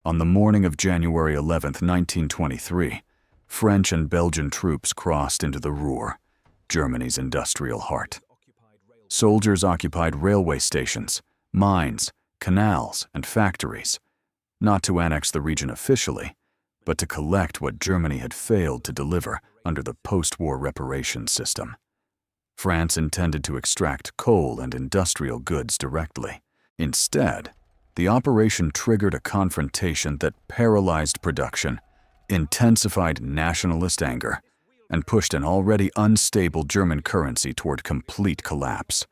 On the morning of January 11, 1923, French and Belgian troops crossed into the Ruhr, Germany's industrial heart. Soldiers occupied railway stations, mines, canals, and factories, not to annex the region officially, but to collect what Germany had failed to deliver under the post-war reparations system. France intended to extract coal and industrial goods directly. Instead, the operation triggered a confrontation that paralyzed production, intensified nationalist anger, and pushed an already unstable German currency toward complete collapse.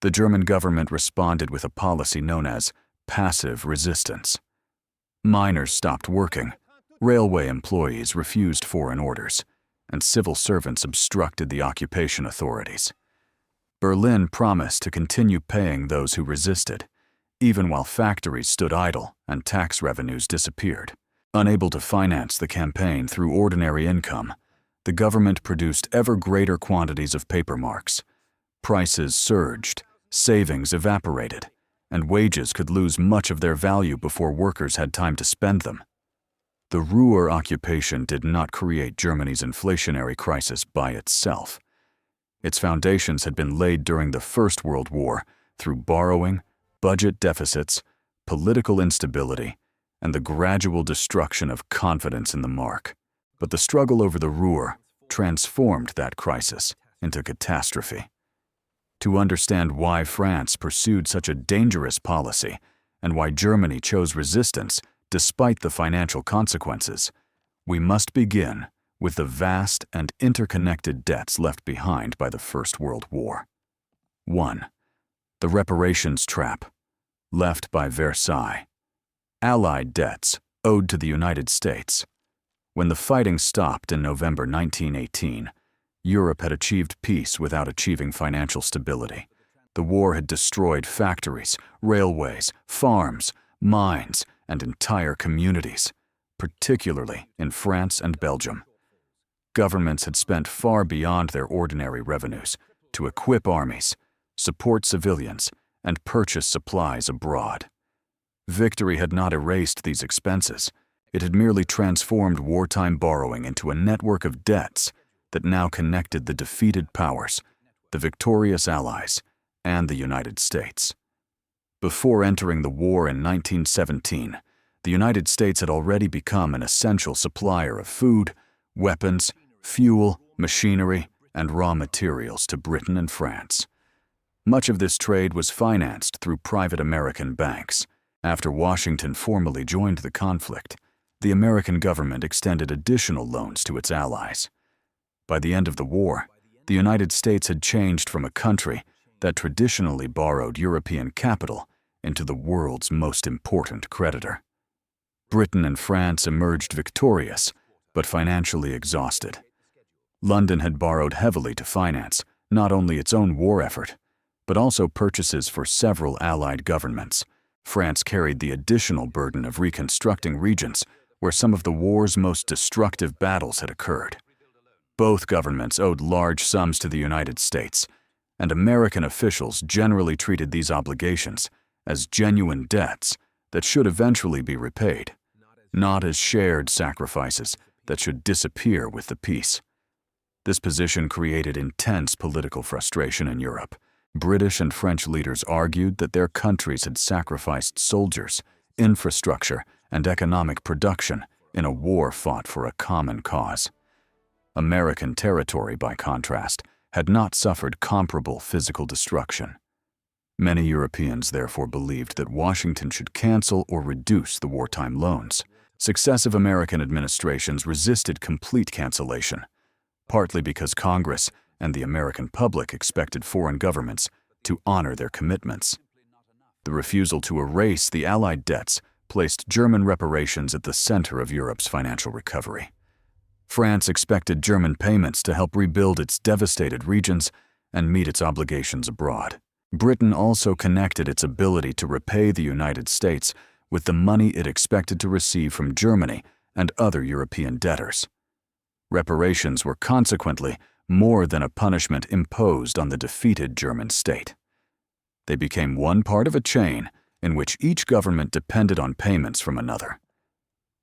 The German government responded with a policy known as passive resistance. Miners stopped working, railway employees refused foreign orders, and civil servants obstructed the occupation authorities. Berlin promised to continue paying those who resisted, even while factories stood idle and tax revenues disappeared. Unable to finance the campaign through ordinary income, the government produced ever greater quantities of paper marks. Prices surged, savings evaporated, and wages could lose much of their value before workers had time to spend them. The Ruhr occupation did not create Germany's inflationary crisis by itself. Its foundations had been laid during the First World War through borrowing, budget deficits, political instability, and the gradual destruction of confidence in the mark. But the struggle over the Ruhr transformed that crisis into catastrophe. To understand why France pursued such a dangerous policy and why Germany chose resistance despite the financial consequences, we must begin with the vast and interconnected debts left behind by the First World War. 1. The reparations trap, left by Versailles. Allied debts owed to the United States. When the fighting stopped in November 1918, Europe had achieved peace without achieving financial stability. The war had destroyed factories, railways, farms, mines, and entire communities, particularly in France and Belgium. Governments had spent far beyond their ordinary revenues to equip armies, support civilians, and purchase supplies abroad. Victory had not erased these expenses. It had merely transformed wartime borrowing into a network of debts that now connected the defeated powers, the victorious Allies, and the United States. Before entering the war in 1917, the United States had already become an essential supplier of food, weapons, fuel, machinery, and raw materials to Britain and France. Much of this trade was financed through private American banks. After Washington formally joined the conflict, the American government extended additional loans to its allies. By the end of the war, the United States had changed from a country that traditionally borrowed European capital into the world's most important creditor. Britain and France emerged victorious, but financially exhausted. London had borrowed heavily to finance not only its own war effort, but also purchases for several Allied governments. France carried the additional burden of reconstructing regions where some of the war's most destructive battles had occurred. Both governments owed large sums to the United States, and American officials generally treated these obligations as genuine debts that should eventually be repaid, not as shared sacrifices that should disappear with the peace. This position created intense political frustration in Europe. British and French leaders argued that their countries had sacrificed soldiers, infrastructure, and economic production in a war fought for a common cause. American territory, by contrast, had not suffered comparable physical destruction. Many Europeans therefore believed that Washington should cancel or reduce the wartime loans. Successive American administrations resisted complete cancellation, partly because Congress and the American public expected foreign governments to honor their commitments. The refusal to erase the Allied debts placed German reparations at the center of Europe's financial recovery. France expected German payments to help rebuild its devastated regions and meet its obligations abroad. Britain also connected its ability to repay the United States with the money it expected to receive from Germany and other European debtors. Reparations were consequently more than a punishment imposed on the defeated German state. They became one part of a chain in which each government depended on payments from another.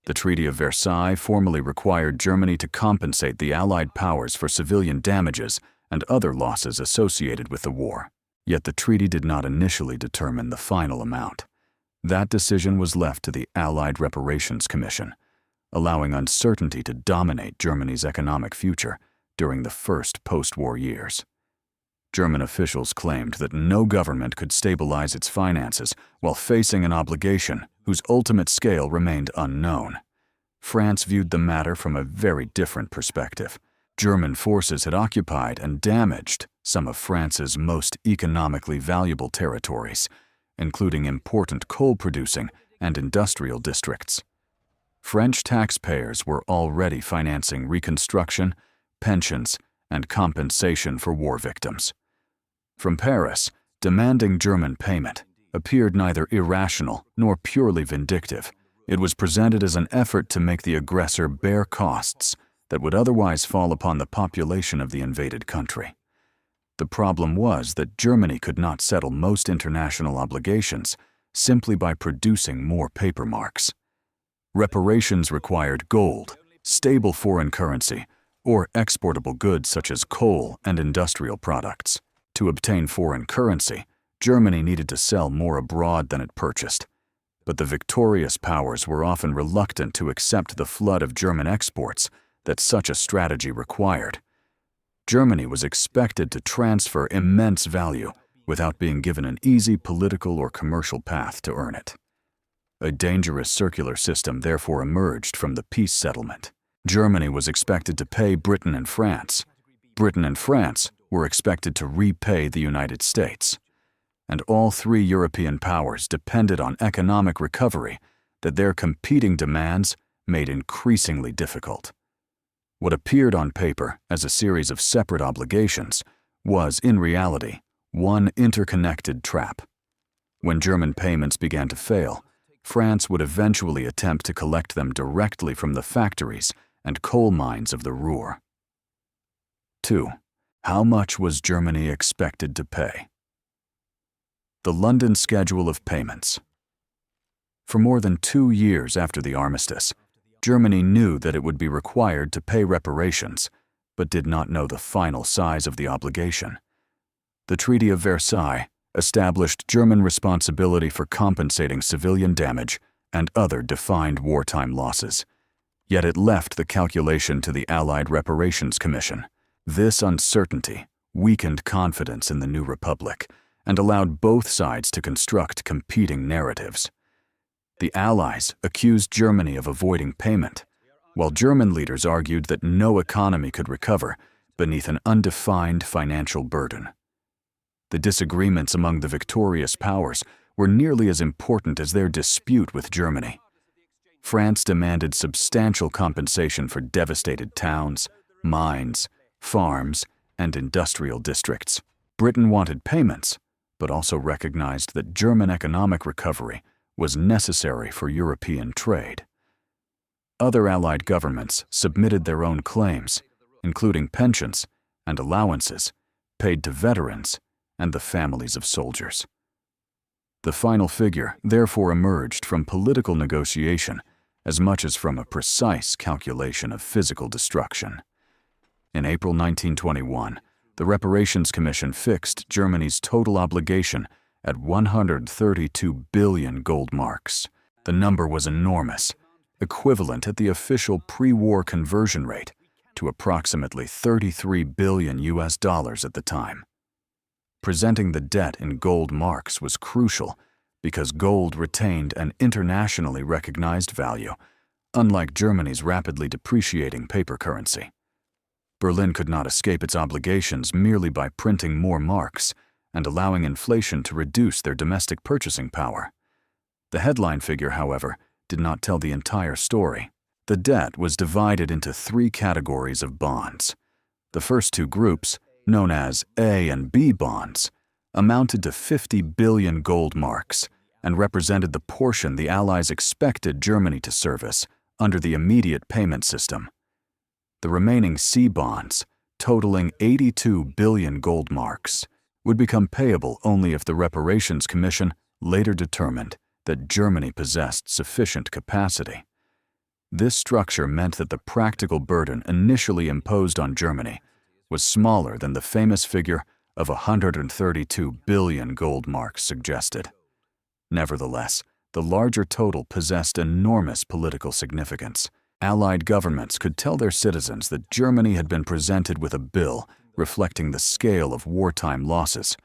The Treaty of Versailles formally required Germany to compensate the Allied powers for civilian damages and other losses associated with the war. Yet the treaty did not initially determine the final amount. That decision was left to the Allied Reparations Commission, allowing uncertainty to dominate Germany's economic future during the first post-war years. German officials claimed that no government could stabilize its finances while facing an obligation whose ultimate scale remained unknown. France viewed the matter from a very different perspective. German forces had occupied and damaged some of France's most economically valuable territories, including important coal-producing and industrial districts. French taxpayers were already financing reconstruction, pensions, and compensation for war victims. From Paris, demanding German payment appeared neither irrational nor purely vindictive. It was presented as an effort to make the aggressor bear costs that would otherwise fall upon the population of the invaded country. The problem was that Germany could not settle most international obligations simply by producing more paper marks. Reparations required gold, stable foreign currency, or exportable goods such as coal and industrial products. To obtain foreign currency, Germany needed to sell more abroad than it purchased. But the victorious powers were often reluctant to accept the flood of German exports that such a strategy required. Germany was expected to transfer immense value without being given an easy political or commercial path to earn it. A dangerous circular system therefore emerged from the peace settlement. Germany was expected to pay Britain and France. Britain and France were expected to repay the United States. And all three European powers depended on economic recovery that their competing demands made increasingly difficult. What appeared on paper as a series of separate obligations was, in reality, one interconnected trap. When German payments began to fail, France would eventually attempt to collect them directly from the factories and coal mines of the Ruhr. 2. How much was Germany expected to pay? The London schedule of payments. For more than 2 years after the armistice, Germany knew that it would be required to pay reparations, but did not know the final size of the obligation. The Treaty of Versailles established German responsibility for compensating civilian damage and other defined wartime losses. Yet it left the calculation to the Allied Reparations Commission. This uncertainty weakened confidence in the new republic and allowed both sides to construct competing narratives. The Allies accused Germany of avoiding payment, while German leaders argued that no economy could recover beneath an undefined financial burden. The disagreements among the victorious powers were nearly as important as their dispute with Germany. France demanded substantial compensation for devastated towns, mines, farms, and industrial districts. Britain wanted payments, but also recognized that German economic recovery was necessary for European trade. Other Allied governments submitted their own claims, including pensions and allowances paid to veterans and the families of soldiers. The final figure therefore emerged from political negotiation as much as from a precise calculation of physical destruction. In April 1921, the Reparations Commission fixed Germany's total obligation at 132 billion gold marks. The number was enormous, equivalent at the official pre-war conversion rate to approximately 33 billion US dollars at the time. Presenting the debt in gold marks was crucial because gold retained an internationally recognized value, unlike Germany's rapidly depreciating paper currency. Berlin could not escape its obligations merely by printing more marks and allowing inflation to reduce their domestic purchasing power. The headline figure, however, did not tell the entire story. The debt was divided into 3 categories of bonds. The first 2 groups, known as A and B bonds, amounted to 50 billion gold marks and represented the portion the Allies expected Germany to service under the immediate payment system. The remaining C bonds, totaling 82 billion gold marks, would become payable only if the Reparations Commission later determined that Germany possessed sufficient capacity. This structure meant that the practical burden initially imposed on Germany was smaller than the famous figure of 132 billion gold marks suggested. Nevertheless, the larger total possessed enormous political significance. Allied governments could tell their citizens that Germany had been presented with a bill reflecting the scale of wartime losses,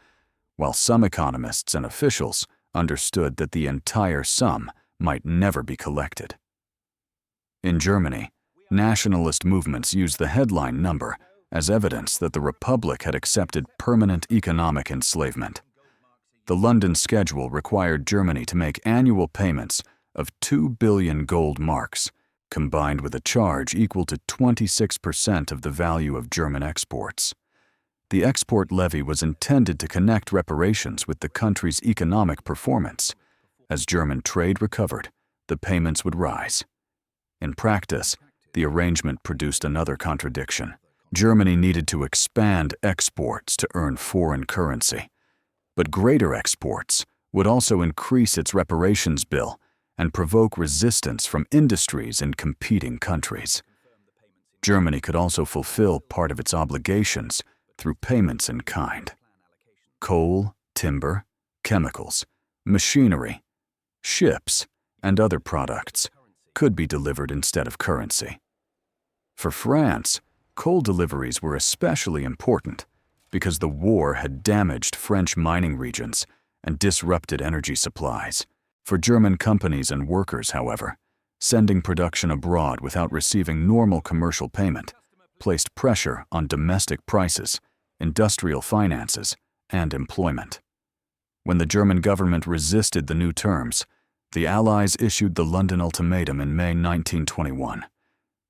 while some economists and officials understood that the entire sum might never be collected. In Germany, nationalist movements used the headline number as evidence that the Republic had accepted permanent economic enslavement. The London schedule required Germany to make annual payments of 2 billion gold marks, combined with a charge equal to 26% of the value of German exports. The export levy was intended to connect reparations with the country's economic performance. As German trade recovered, the payments would rise. In practice, the arrangement produced another contradiction. Germany needed to expand exports to earn foreign currency, but greater exports would also increase its reparations bill and provoke resistance from industries in competing countries. Germany could also fulfill part of its obligations through payments in kind. Coal, timber, chemicals, machinery, ships, and other products could be delivered instead of currency. For France, coal deliveries were especially important because the war had damaged French mining regions and disrupted energy supplies. For German companies and workers, however, sending production abroad without receiving normal commercial payment placed pressure on domestic prices, industrial finances, and employment. When the German government resisted the new terms, the Allies issued the London Ultimatum in May 1921.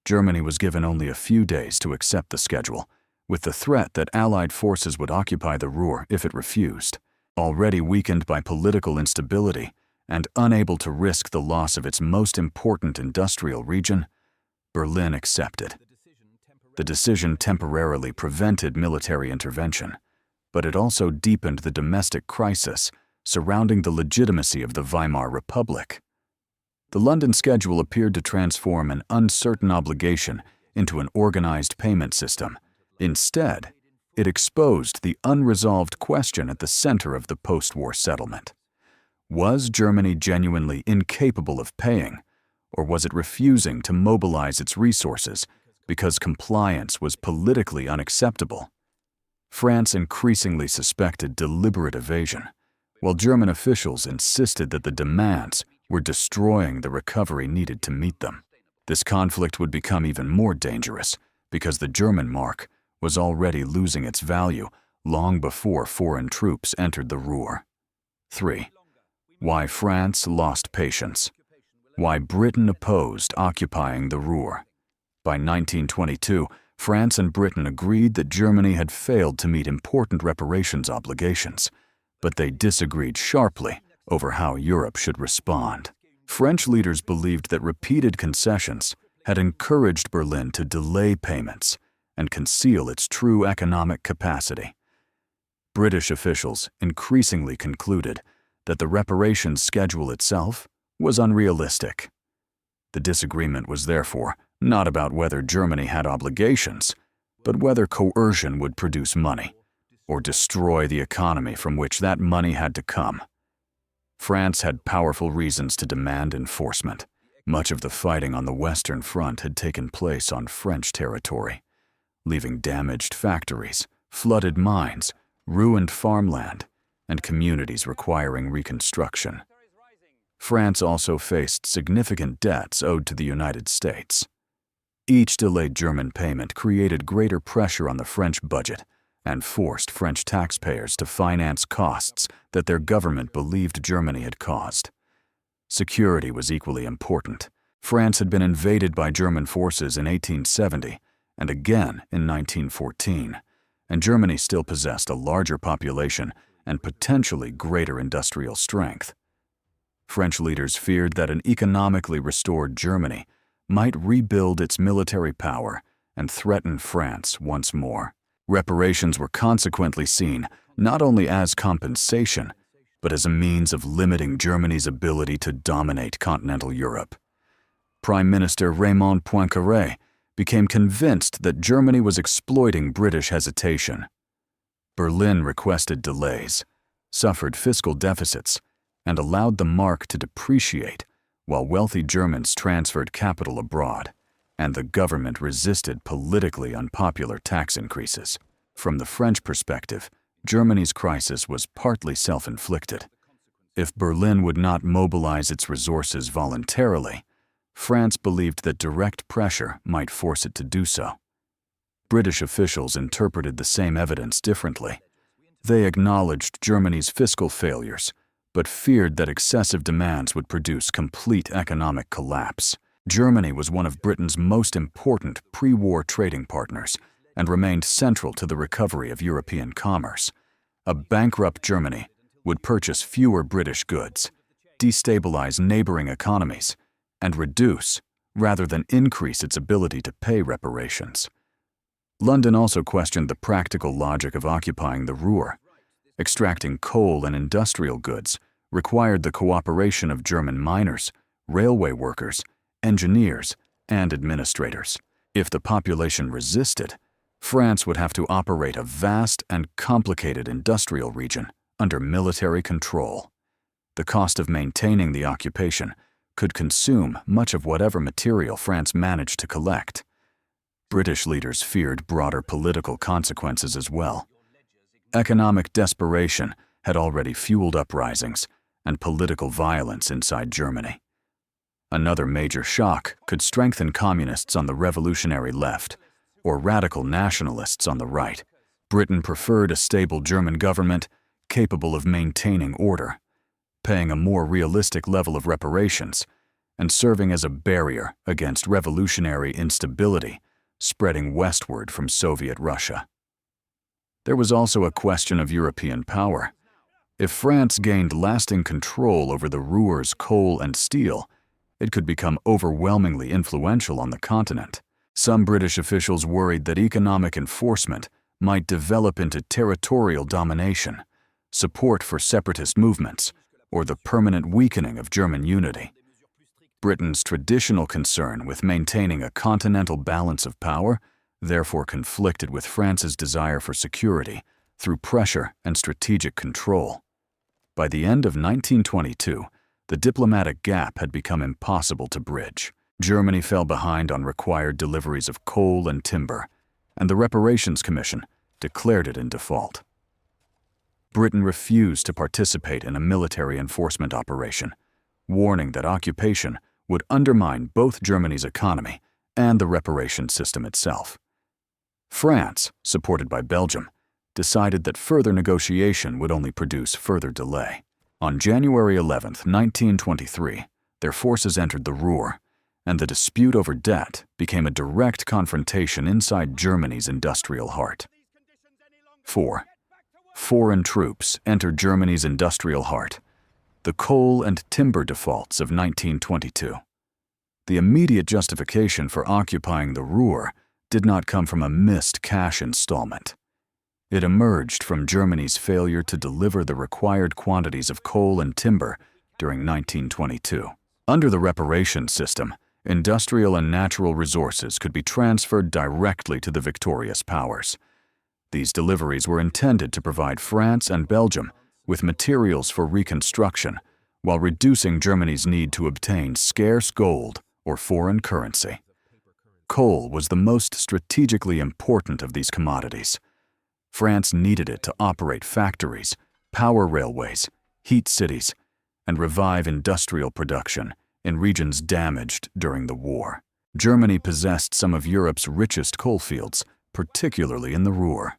Germany was given only a few days to accept the schedule, with the threat that Allied forces would occupy the Ruhr if it refused. Already weakened by political instability and unable to risk the loss of its most important industrial region, Berlin accepted. The decision temporarily prevented military intervention, but it also deepened the domestic crisis surrounding the legitimacy of the Weimar Republic. The London schedule appeared to transform an uncertain obligation into an organized payment system. Instead, it exposed the unresolved question at the center of the post-war settlement. Was Germany genuinely incapable of paying, or was it refusing to mobilize its resources because compliance was politically unacceptable? France increasingly suspected deliberate evasion, while German officials insisted that the demands were destroying the recovery needed to meet them. This conflict would become even more dangerous because the German mark was already losing its value long before foreign troops entered the Ruhr. 3. Why France lost patience. Why Britain opposed occupying the Ruhr. By 1922, France and Britain agreed that Germany had failed to meet important reparations obligations, but they disagreed sharply over how Europe should respond. French leaders believed that repeated concessions had encouraged Berlin to delay payments and conceal its true economic capacity. British officials increasingly concluded that the reparations schedule itself was unrealistic. The disagreement was therefore not about whether Germany had obligations, but whether coercion would produce money or destroy the economy from which that money had to come. France had powerful reasons to demand enforcement. Much of the fighting on the Western Front had taken place on French territory, leaving damaged factories, flooded mines, ruined farmland, and communities requiring reconstruction. France also faced significant debts owed to the United States. Each delayed German payment created greater pressure on the French budget and forced French taxpayers to finance costs that their government believed Germany had caused. Security was equally important. France had been invaded by German forces in 1870 and again in 1914, and Germany still possessed a larger population and potentially greater industrial strength. French leaders feared that an economically restored Germany might rebuild its military power and threaten France once more. Reparations were consequently seen not only as compensation, but as a means of limiting Germany's ability to dominate continental Europe. Prime Minister Raymond Poincaré became convinced that Germany was exploiting British hesitation. Berlin requested delays, suffered fiscal deficits, and allowed the mark to depreciate, while wealthy Germans transferred capital abroad, and the government resisted politically unpopular tax increases. From the French perspective, Germany's crisis was partly self-inflicted. If Berlin would not mobilize its resources voluntarily, France believed that direct pressure might force it to do so. British officials interpreted the same evidence differently. They acknowledged Germany's fiscal failures, but feared that excessive demands would produce complete economic collapse. Germany was one of Britain's most important pre-war trading partners and remained central to the recovery of European commerce. A bankrupt Germany would purchase fewer British goods, destabilize neighboring economies, and reduce, rather than increase its ability to pay reparations. London also questioned the practical logic of occupying the Ruhr. Extracting coal and industrial goods required the cooperation of German miners, railway workers, engineers, and administrators. If the population resisted, France would have to operate a vast and complicated industrial region under military control. The cost of maintaining the occupation could consume much of whatever material France managed to collect. British leaders feared broader political consequences as well. Economic desperation had already fueled uprisings and political violence inside Germany. Another major shock could strengthen communists on the revolutionary left or radical nationalists on the right. Britain preferred a stable German government capable of maintaining order, paying a more realistic level of reparations, and serving as a barrier against revolutionary instability spreading westward from Soviet Russia. There was also a question of European power. If France gained lasting control over the Ruhr's coal and steel, it could become overwhelmingly influential on the continent. Some British officials worried that economic enforcement might develop into territorial domination, support for separatist movements, or the permanent weakening of German unity. Britain's traditional concern with maintaining a continental balance of power therefore conflicted with France's desire for security through pressure and strategic control. By the end of 1922, the diplomatic gap had become impossible to bridge. Germany fell behind on required deliveries of coal and timber, and the Reparations Commission declared it in default. Britain refused to participate in a military enforcement operation, warning that occupation would undermine both Germany's economy and the reparations system itself. France, supported by Belgium, decided that further negotiation would only produce further delay. On January 11, 1923, their forces entered the Ruhr, and the dispute over debt became a direct confrontation inside Germany's industrial heart. 4. Foreign troops entered Germany's industrial heart, the coal and timber defaults of 1922. The immediate justification for occupying the Ruhr did not come from a missed cash installment. It emerged from Germany's failure to deliver the required quantities of coal and timber during 1922. Under the reparations system, industrial and natural resources could be transferred directly to the victorious powers. These deliveries were intended to provide France and Belgium with materials for reconstruction while reducing Germany's need to obtain scarce gold or foreign currency. Coal was the most strategically important of these commodities. France needed it to operate factories, power railways, heat cities, and revive industrial production in regions damaged during the war. Germany possessed some of Europe's richest coal fields, particularly in the Ruhr.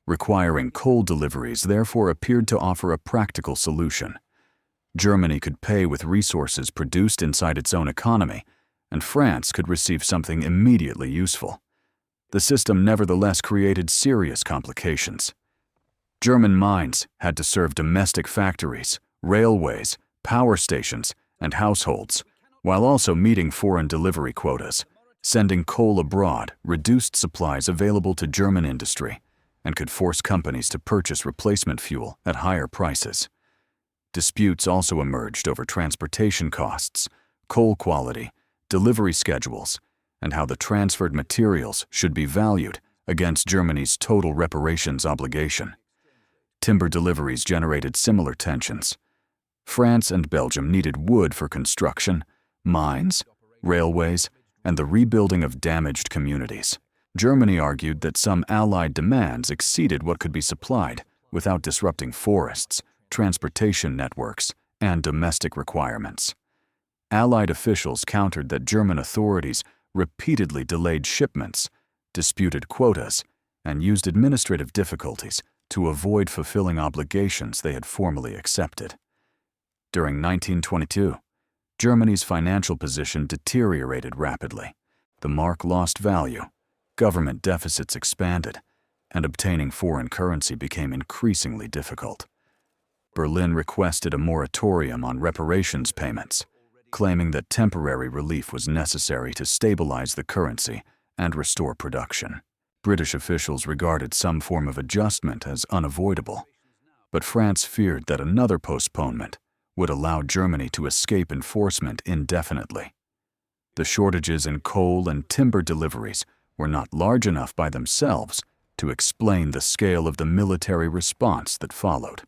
Requiring coal deliveries therefore appeared to offer a practical solution. Germany could pay with resources produced inside its own economy, and France could receive something immediately useful. The system nevertheless created serious complications. German mines had to serve domestic factories, railways, power stations, and households, while also meeting foreign delivery quotas. Sending coal abroad reduced supplies available to German industry and could force companies to purchase replacement fuel at higher prices. Disputes also emerged over transportation costs, coal quality, delivery schedules, and how the transferred materials should be valued against Germany's total reparations obligation. Timber deliveries generated similar tensions. France and Belgium needed wood for construction, mines, railways, and the rebuilding of damaged communities. Germany argued that some Allied demands exceeded what could be supplied without disrupting forests, transportation networks, and domestic requirements. Allied officials countered that German authorities repeatedly delayed shipments, disputed quotas, and used administrative difficulties to avoid fulfilling obligations they had formally accepted. During 1922, Germany's financial position deteriorated rapidly. The mark lost value, government deficits expanded, and obtaining foreign currency became increasingly difficult. Berlin requested a moratorium on reparations payments, claiming that temporary relief was necessary to stabilize the currency and restore production. British officials regarded some form of adjustment as unavoidable, but France feared that another postponement would allow Germany to escape enforcement indefinitely. The shortages in coal and timber deliveries were not large enough by themselves to explain the scale of the military response that followed.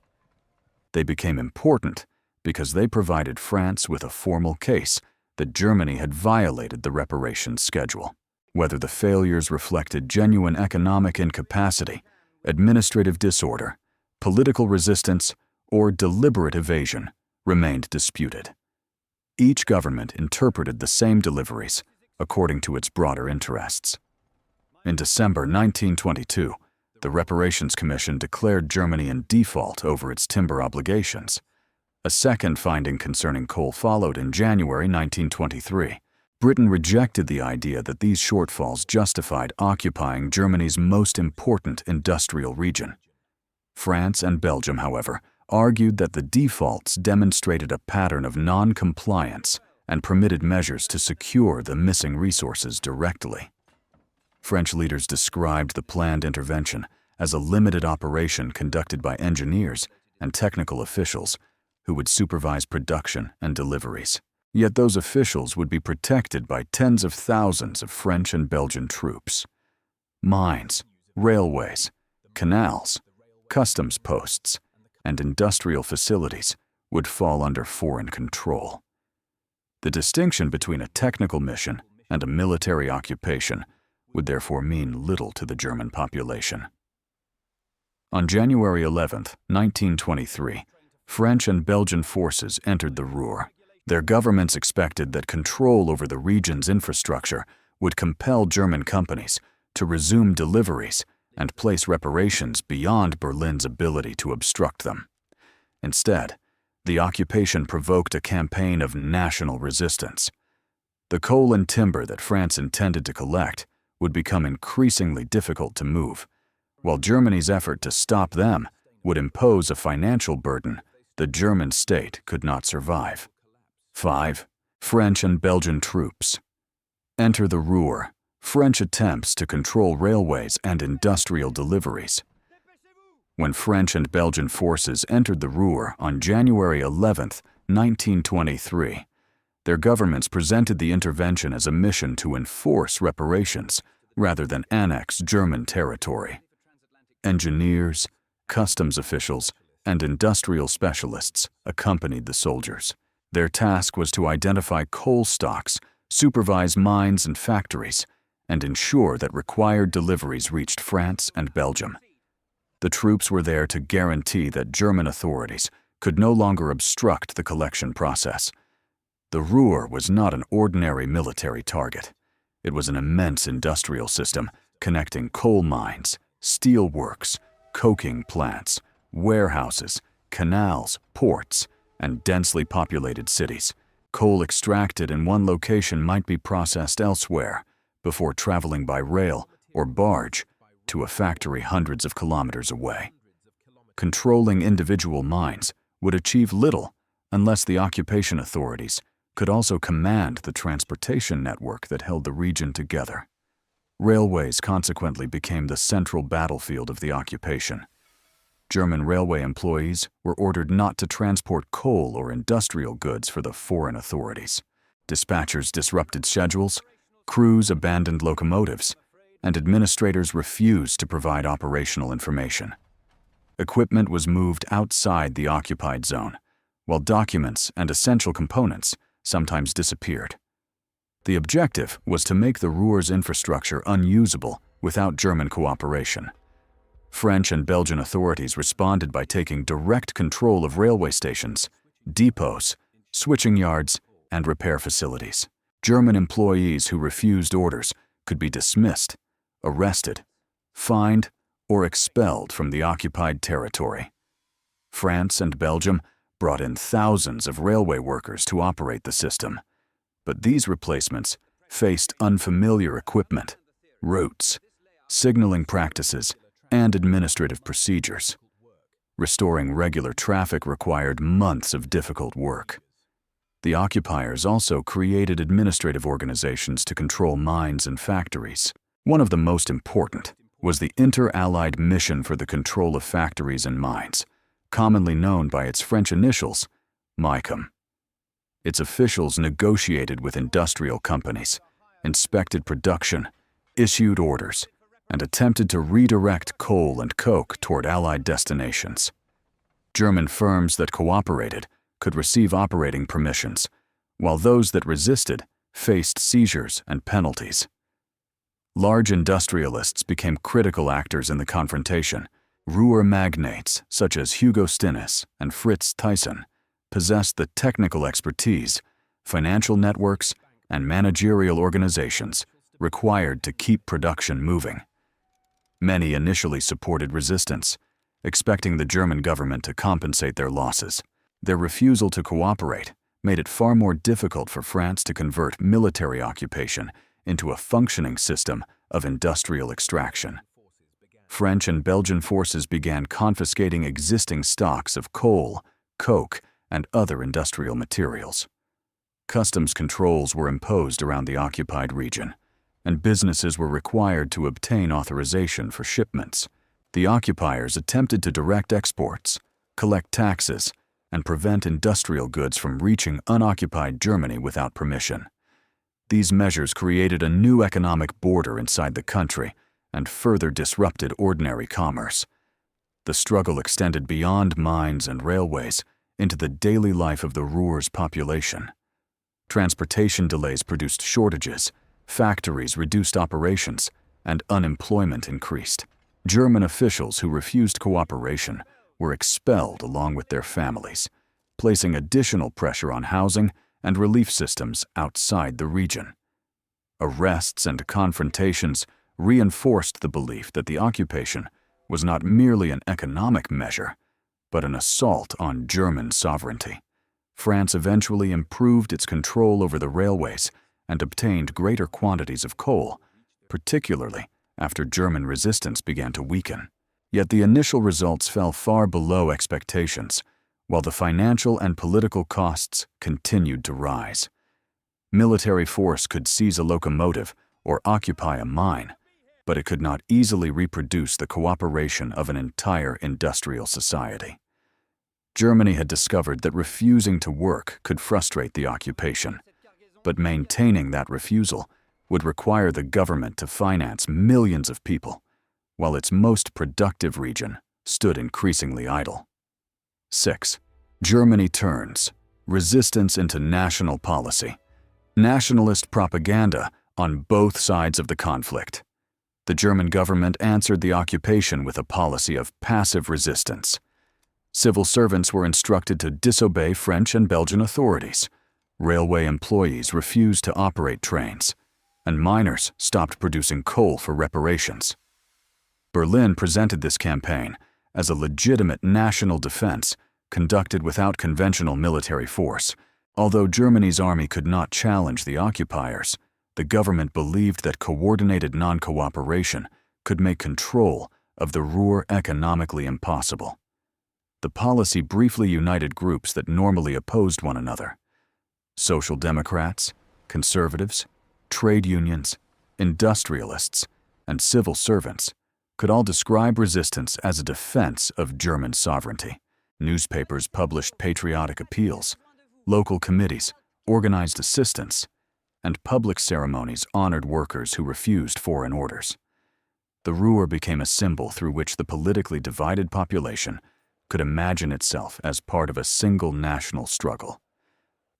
They became important because they provided France with a formal case that Germany had violated the reparations schedule. Whether the failures reflected genuine economic incapacity, administrative disorder, political resistance, or deliberate evasion remained disputed. Each government interpreted the same deliveries according to its broader interests. In December 1922, the Reparations Commission declared Germany in default over its timber obligations. A second finding concerning coal followed in January 1923. Britain rejected the idea that these shortfalls justified occupying Germany's most important industrial region. France and Belgium, however, argued that the defaults demonstrated a pattern of non-compliance and permitted measures to secure the missing resources directly. French leaders described the planned intervention as a limited operation conducted by engineers and technical officials who would supervise production and deliveries. Yet those officials would be protected by tens of thousands of French and Belgian troops. Mines, railways, canals, customs posts, and industrial facilities would fall under foreign control. The distinction between a technical mission and a military occupation would therefore mean little to the German population. On January 11, 1923, French and Belgian forces entered the Ruhr. Their governments expected that control over the region's infrastructure would compel German companies to resume deliveries and place reparations beyond Berlin's ability to obstruct them. Instead, the occupation provoked a campaign of national resistance. The coal and timber that France intended to collect would become increasingly difficult to move, while Germany's effort to stop them would impose a financial burden the German state could not survive. 5. French and Belgian troops. Enter the Ruhr. French attempts to control railways and industrial deliveries. When French and Belgian forces entered the Ruhr on January 11, 1923, their governments presented the intervention as a mission to enforce reparations rather than annex German territory. Engineers, customs officials, and industrial specialists accompanied the soldiers. Their task was to identify coal stocks, supervise mines and factories, and ensure that required deliveries reached France and Belgium. The troops were there to guarantee that German authorities could no longer obstruct the collection process. The Ruhr was not an ordinary military target. It was an immense industrial system connecting coal mines, steel works, coking plants, warehouses, canals, ports, and densely populated cities. Coal extracted in one location might be processed elsewhere before traveling by rail or barge to a factory hundreds of kilometers away. Controlling individual mines would achieve little unless the occupation authorities could also command the transportation network that held the region together. Railways consequently became the central battlefield of the occupation. German railway employees were ordered not to transport coal or industrial goods for the foreign authorities. Dispatchers disrupted schedules, crews abandoned locomotives, and administrators refused to provide operational information. Equipment was moved outside the occupied zone, while documents and essential components sometimes disappeared. The objective was to make the Ruhr's infrastructure unusable without German cooperation. French and Belgian authorities responded by taking direct control of railway stations, depots, switching yards, and repair facilities. German employees who refused orders could be dismissed, arrested, fined, or expelled from the occupied territory. France and Belgium brought in thousands of railway workers to operate the system, but these replacements faced unfamiliar equipment, routes, signaling practices, and administrative procedures. Restoring regular traffic required months of difficult work. The occupiers also created administrative organizations to control mines and factories. One of the most important was the Inter-Allied Mission for the Control of Factories and Mines, commonly known by its French initials, MICOM. Its officials negotiated with industrial companies, inspected production, issued orders, and attempted to redirect coal and coke toward Allied destinations. German firms that cooperated could receive operating permissions, while those that resisted faced seizures and penalties. Large industrialists became critical actors in the confrontation. Ruhr magnates such as Hugo Stinnes and Fritz Thyssen possessed the technical expertise, financial networks, and managerial organizations required to keep production moving. Many initially supported resistance, expecting the German government to compensate their losses. Their refusal to cooperate made it far more difficult for France to convert military occupation into a functioning system of industrial extraction. French and Belgian forces began confiscating existing stocks of coal, coke, and other industrial materials. Customs controls were imposed around the occupied region, and businesses were required to obtain authorization for shipments. The occupiers attempted to direct exports, collect taxes, and prevent industrial goods from reaching unoccupied Germany without permission. These measures created a new economic border inside the country and further disrupted ordinary commerce. The struggle extended beyond mines and railways into the daily life of the Ruhr's population. Transportation delays produced shortages, factories reduced operations, and unemployment increased. German officials who refused cooperation were expelled along with their families, placing additional pressure on housing and relief systems outside the region. Arrests and confrontations reinforced the belief that the occupation was not merely an economic measure, but an assault on German sovereignty. France eventually improved its control over the railways and obtained greater quantities of coal, particularly after German resistance began to weaken. Yet the initial results fell far below expectations, while the financial and political costs continued to rise. Military force could seize a locomotive or occupy a mine, but it could not easily reproduce the cooperation of an entire industrial society. Germany had discovered that refusing to work could frustrate the occupation, but maintaining that refusal would require the government to finance millions of people, while its most productive region stood increasingly idle. 6. Germany turns resistance into national policy. Nationalist propaganda on both sides of the conflict. The German government answered the occupation with a policy of passive resistance. Civil servants were instructed to disobey French and Belgian authorities. Railway employees refused to operate trains, and miners stopped producing coal for reparations. Berlin presented this campaign as a legitimate national defense conducted without conventional military force. Although Germany's army could not challenge the occupiers, the government believed that coordinated non-cooperation could make control of the Ruhr economically impossible. The policy briefly united groups that normally opposed one another. Social Democrats, conservatives, trade unions, industrialists, and civil servants could all describe resistance as a defense of German sovereignty. Newspapers published patriotic appeals, local committees organized assistance, and public ceremonies honored workers who refused foreign orders. The Ruhr became a symbol through which the politically divided population could imagine itself as part of a single national struggle.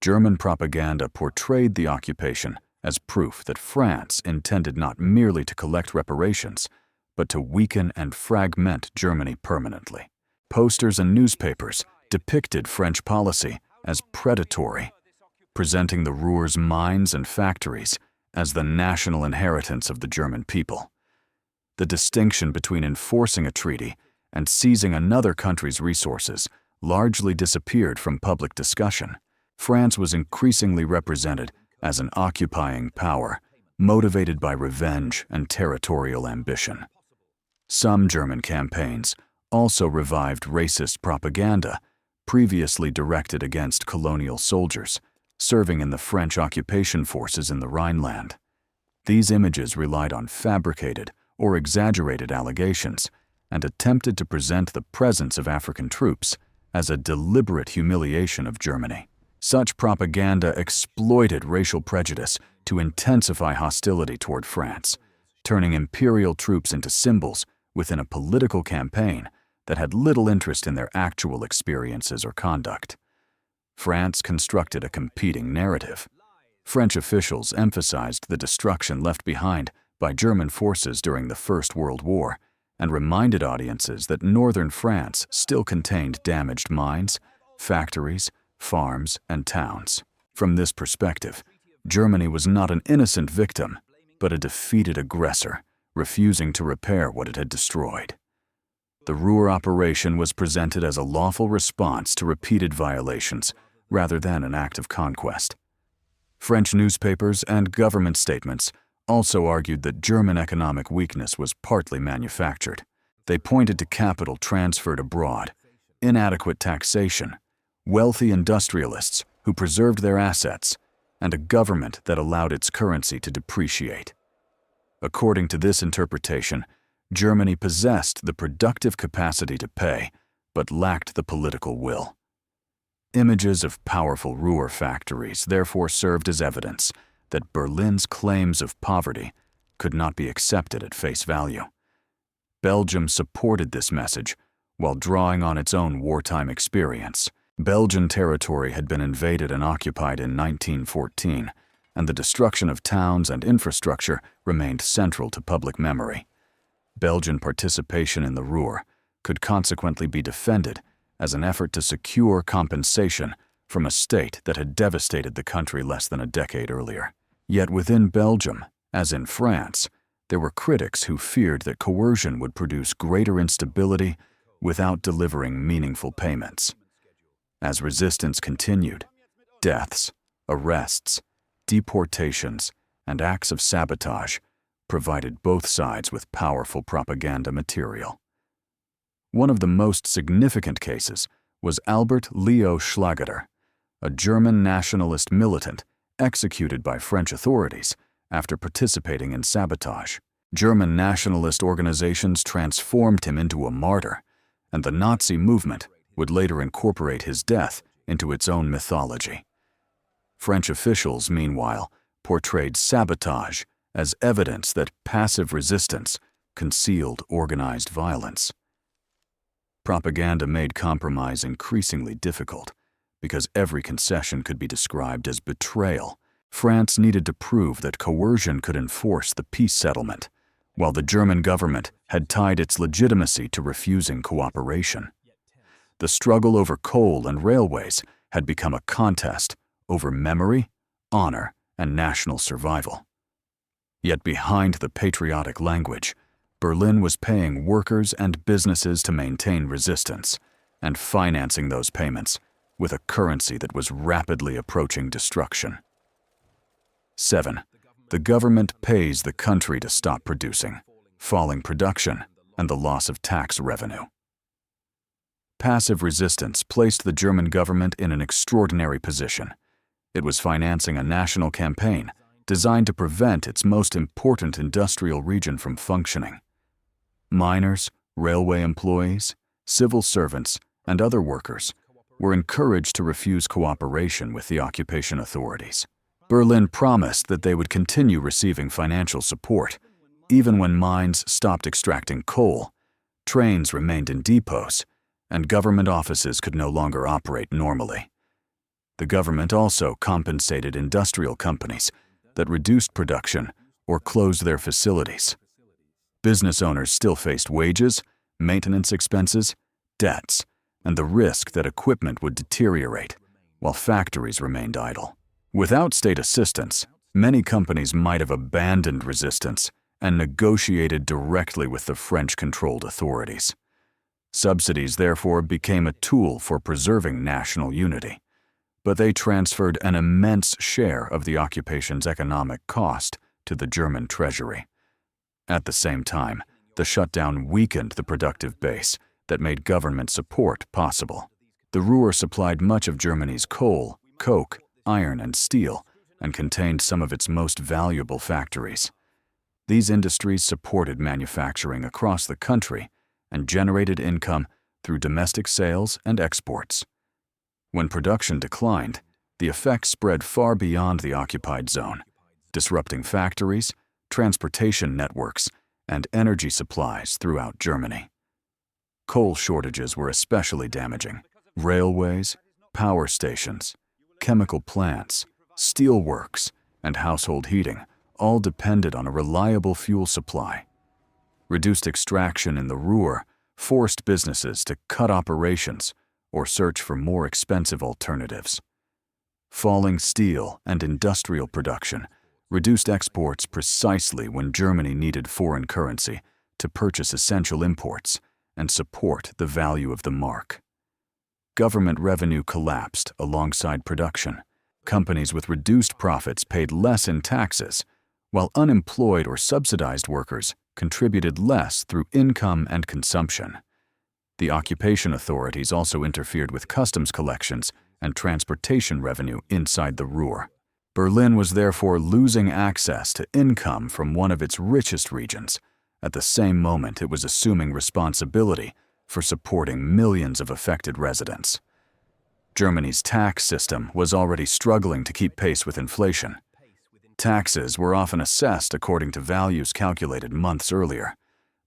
German propaganda portrayed the occupation as proof that France intended not merely to collect reparations, but to weaken and fragment Germany permanently. Posters and newspapers depicted French policy as predatory, presenting the Ruhr's mines and factories as the national inheritance of the German people. The distinction between enforcing a treaty and seizing another country's resources largely disappeared from public discussion. France was increasingly represented as an occupying power, motivated by revenge and territorial ambition. Some German campaigns also revived racist propaganda previously directed against colonial soldiers serving in the French occupation forces in the Rhineland. These images relied on fabricated or exaggerated allegations and attempted to present the presence of African troops as a deliberate humiliation of Germany. Such propaganda exploited racial prejudice to intensify hostility toward France, turning imperial troops into symbols within a political campaign that had little interest in their actual experiences or conduct. France constructed a competing narrative. French officials emphasized the destruction left behind by German forces during the First World War and reminded audiences that northern France still contained damaged mines, factories, farms, and towns. From this perspective, Germany was not an innocent victim, but a defeated aggressor, refusing to repair what it had destroyed. The Ruhr operation was presented as a lawful response to repeated violations, rather than an act of conquest. French newspapers and government statements also argued that German economic weakness was partly manufactured. They pointed to capital transferred abroad, inadequate taxation, wealthy industrialists who preserved their assets, and a government that allowed its currency to depreciate. According to this interpretation, Germany possessed the productive capacity to pay, but lacked the political will. Images of powerful Ruhr factories therefore served as evidence that Berlin's claims of poverty could not be accepted at face value. Belgium supported this message while drawing on its own wartime experience. Belgian territory had been invaded and occupied in 1914, and the destruction of towns and infrastructure remained central to public memory. Belgian participation in the Ruhr could consequently be defended as an effort to secure compensation from a state that had devastated the country less than a decade earlier. Yet within Belgium, as in France, there were critics who feared that coercion would produce greater instability without delivering meaningful payments. As resistance continued, deaths, arrests, deportations, and acts of sabotage provided both sides with powerful propaganda material. One of the most significant cases was Albert Leo Schlageter, a German nationalist militant executed by French authorities after participating in sabotage. German nationalist organizations transformed him into a martyr, and the Nazi movement would later incorporate his death into its own mythology. French officials, meanwhile, portrayed sabotage as evidence that passive resistance concealed organized violence. Propaganda made compromise increasingly difficult because every concession could be described as betrayal. France needed to prove that coercion could enforce the peace settlement, while the German government had tied its legitimacy to refusing cooperation. The struggle over coal and railways had become a contest over memory, honor, and national survival. Yet behind the patriotic language, Berlin was paying workers and businesses to maintain resistance and financing those payments with a currency that was rapidly approaching destruction. 7. The government pays the country to stop producing, falling production, and the loss of tax revenue. Passive resistance placed the German government in an extraordinary position. It was financing a national campaign designed to prevent its most important industrial region from functioning. Miners, railway employees, civil servants, and other workers were encouraged to refuse cooperation with the occupation authorities. Berlin promised that they would continue receiving financial support. Even when mines stopped extracting coal, trains remained in depots, and government offices could no longer operate normally. The government also compensated industrial companies that reduced production or closed their facilities. Business owners still faced wages, maintenance expenses, debts, and the risk that equipment would deteriorate, while factories remained idle. Without state assistance, many companies might have abandoned resistance and negotiated directly with the French-controlled authorities. Subsidies, therefore, became a tool for preserving national unity, but they transferred an immense share of the occupation's economic cost to the German treasury. At the same time, the shutdown weakened the productive base that made government support possible. The Ruhr supplied much of Germany's coal, coke, iron, and steel, and contained some of its most valuable factories. These industries supported manufacturing across the country and generated income through domestic sales and exports. When production declined, the effects spread far beyond the occupied zone, disrupting factories, transportation networks, and energy supplies throughout Germany. Coal shortages were especially damaging. Railways, power stations, chemical plants, steelworks, and household heating all depended on a reliable fuel supply. Reduced extraction in the Ruhr forced businesses to cut operations or search for more expensive alternatives. Falling steel and industrial production reduced exports precisely when Germany needed foreign currency to purchase essential imports and support the value of the mark. Government revenue collapsed alongside production. Companies with reduced profits paid less in taxes, while unemployed or subsidized workers contributed less through income and consumption. The occupation authorities also interfered with customs collections and transportation revenue inside the Ruhr. Berlin was therefore losing access to income from one of its richest regions. At the same moment, it was assuming responsibility for supporting millions of affected residents. Germany's tax system was already struggling to keep pace with inflation. Taxes were often assessed according to values calculated months earlier,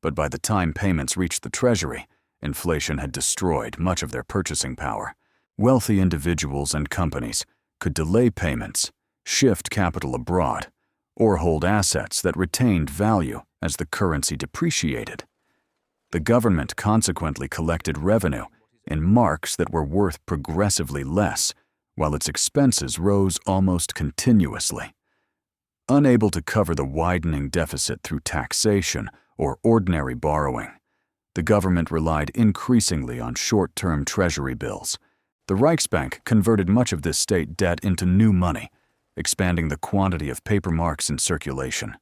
but by the time payments reached the treasury, inflation had destroyed much of their purchasing power. Wealthy individuals and companies could delay payments, shift capital abroad, or hold assets that retained value as the currency depreciated. The government consequently collected revenue in marks that were worth progressively less, while its expenses rose almost continuously. Unable to cover the widening deficit through taxation or ordinary borrowing, the government relied increasingly on short-term treasury bills. The Reichsbank converted much of this state debt into new money, expanding the quantity of paper marks in circulation.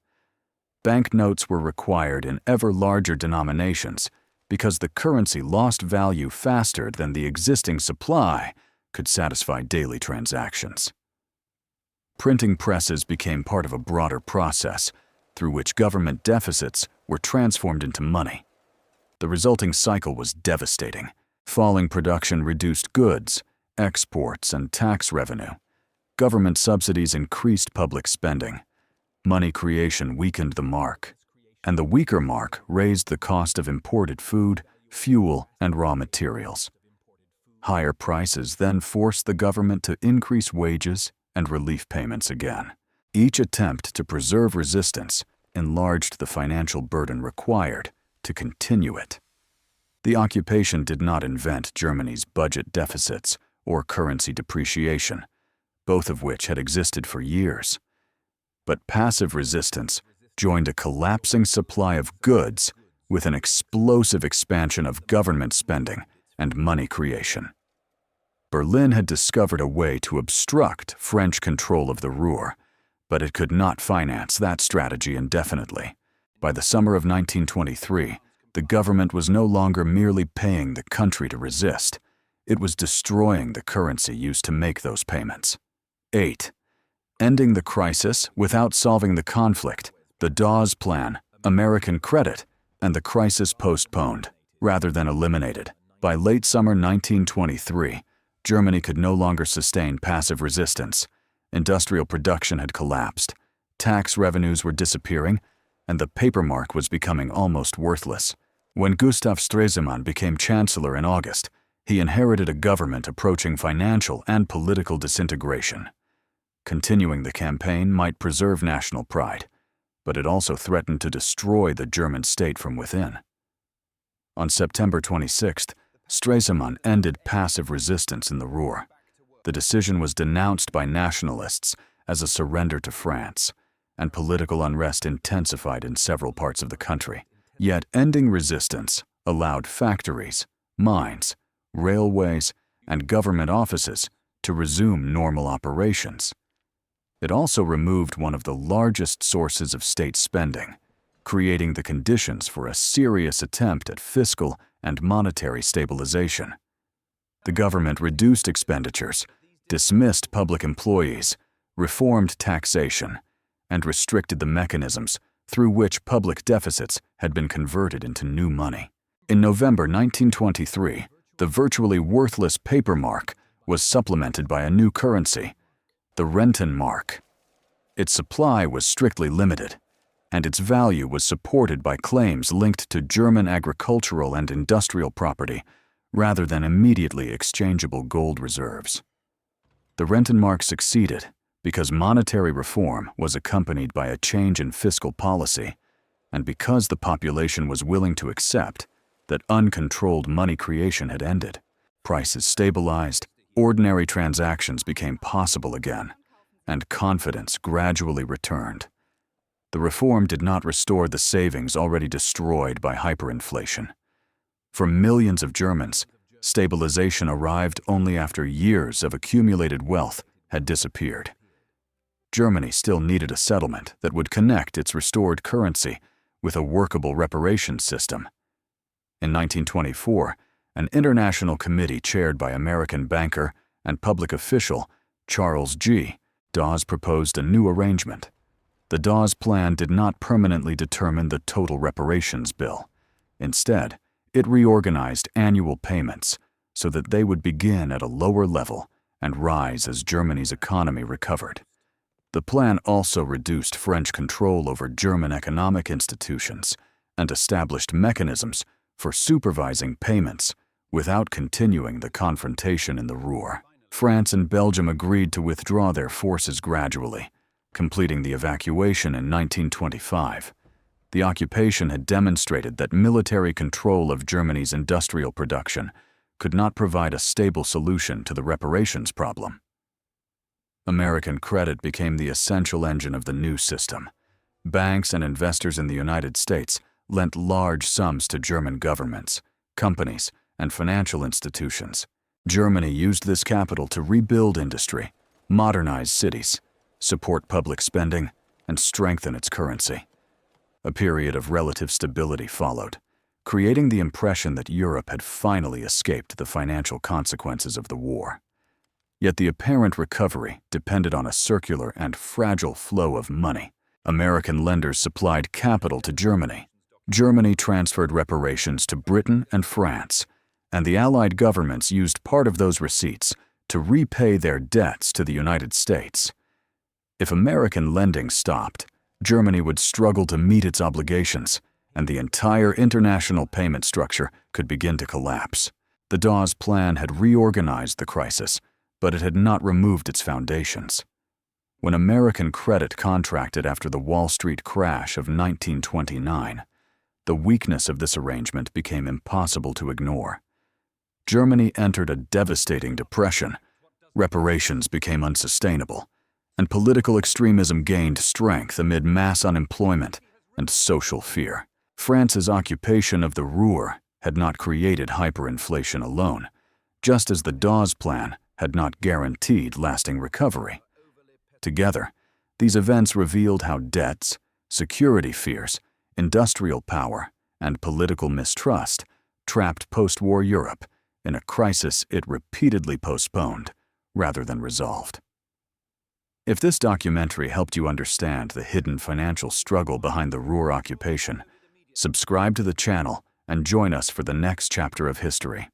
Banknotes were required in ever larger denominations because the currency lost value faster than the existing supply could satisfy daily transactions. Printing presses became part of a broader process through which government deficits were transformed into money. The resulting cycle was devastating. Falling production reduced goods, exports, and tax revenue. Government subsidies increased public spending. Money creation weakened the mark, and the weaker mark raised the cost of imported food, fuel, and raw materials. Higher prices then forced the government to increase wages and relief payments again. Each attempt to preserve resistance enlarged the financial burden required to continue it. The occupation did not invent Germany's budget deficits or currency depreciation, both of which had existed for years. But passive resistance joined a collapsing supply of goods with an explosive expansion of government spending and money creation. Berlin had discovered a way to obstruct French control of the Ruhr, but it could not finance that strategy indefinitely. By the summer of 1923, the government was no longer merely paying the country to resist. It was destroying the currency used to make those payments. 8. Ending the crisis without solving the conflict. The Dawes Plan, American credit, and the crisis postponed, rather than eliminated. By late summer 1923, Germany could no longer sustain passive resistance. Industrial production had collapsed, tax revenues were disappearing, and the paper mark was becoming almost worthless. When Gustav Stresemann became chancellor in August, he inherited a government approaching financial and political disintegration. Continuing the campaign might preserve national pride, but it also threatened to destroy the German state from within. On September 26th, Stresemann ended passive resistance in the Ruhr. The decision was denounced by nationalists as a surrender to France, and political unrest intensified in several parts of the country. Yet ending resistance allowed factories, mines, railways, and government offices to resume normal operations. It also removed one of the largest sources of state spending, creating the conditions for a serious attempt at fiscal and monetary stabilization. The government reduced expenditures, dismissed public employees, reformed taxation, and restricted the mechanisms through which public deficits had been converted into new money. In November 1923, the virtually worthless paper mark was supplemented by a new currency, the Rentenmark. Its supply was strictly limited, and its value was supported by claims linked to German agricultural and industrial property rather than immediately exchangeable gold reserves. The Rentenmark succeeded because monetary reform was accompanied by a change in fiscal policy, and because the population was willing to accept that uncontrolled money creation had ended. Prices stabilized, ordinary transactions became possible again, and confidence gradually returned. The reform did not restore the savings already destroyed by hyperinflation. For millions of Germans, stabilization arrived only after years of accumulated wealth had disappeared. Germany still needed a settlement that would connect its restored currency with a workable reparations system. In 1924, an international committee chaired by American banker and public official Charles G. Dawes proposed a new arrangement. The Dawes Plan did not permanently determine the total reparations bill. Instead, it reorganized annual payments so that they would begin at a lower level and rise as Germany's economy recovered. The plan also reduced French control over German economic institutions and established mechanisms for supervising payments without continuing the confrontation in the Ruhr. France and Belgium agreed to withdraw their forces gradually, completing the evacuation in 1925. The occupation had demonstrated that military control of Germany's industrial production could not provide a stable solution to the reparations problem. American credit became the essential engine of the new system. Banks and investors in the United States lent large sums to German governments, companies, and financial institutions. Germany used this capital to rebuild industry, modernize cities, support public spending, and strengthen its currency. A period of relative stability followed, creating the impression that Europe had finally escaped the financial consequences of the war. Yet the apparent recovery depended on a circular and fragile flow of money. American lenders supplied capital to Germany. Germany transferred reparations to Britain and France, and the Allied governments used part of those receipts to repay their debts to the United States. If American lending stopped, Germany would struggle to meet its obligations, and the entire international payment structure could begin to collapse. The Dawes Plan had reorganized the crisis, but it had not removed its foundations. When American credit contracted after the Wall Street crash of 1929, the weakness of this arrangement became impossible to ignore. Germany entered a devastating depression, reparations became unsustainable, and political extremism gained strength amid mass unemployment and social fear. France's occupation of the Ruhr had not created hyperinflation alone, just as the Dawes Plan had not guaranteed lasting recovery. Together, these events revealed how debts, security fears, industrial power, and political mistrust trapped post-war Europe in a crisis it repeatedly postponed rather than resolved. If this documentary helped you understand the hidden financial struggle behind the Ruhr occupation, Subscribe to the channel and join us for the next chapter of history.